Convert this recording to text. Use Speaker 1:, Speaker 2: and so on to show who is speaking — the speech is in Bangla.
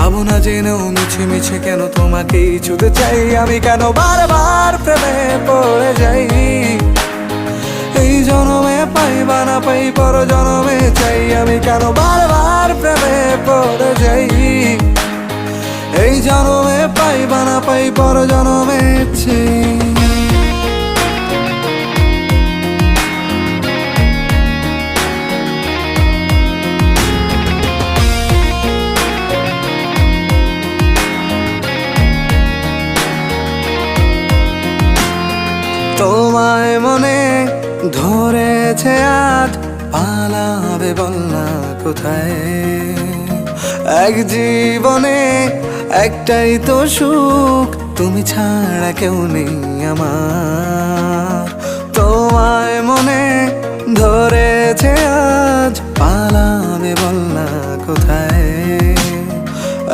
Speaker 1: ভাবনা জেনেও মিছে মিছে কেন তোমাকেই ছুতে চাই আমি, কেন বারবার প্রেমে পড়ে যাই। এই জনমে পাই বা না পাই পর জনমে চাই আমি, কেন বারবার প্রেমে পড়ে যাই। এই জনমে পাই বা না পাই পর জনমে চাই। তোমায় মনে ধরেছে আজ, পালাবে বল না কোথায়। এক জীবনে একটাই তো সুখ, তুমি ছাড়া কেউ নেই আমার। তোমায় মনে ধরেছে আজ, পালাবে বল না কোথায়।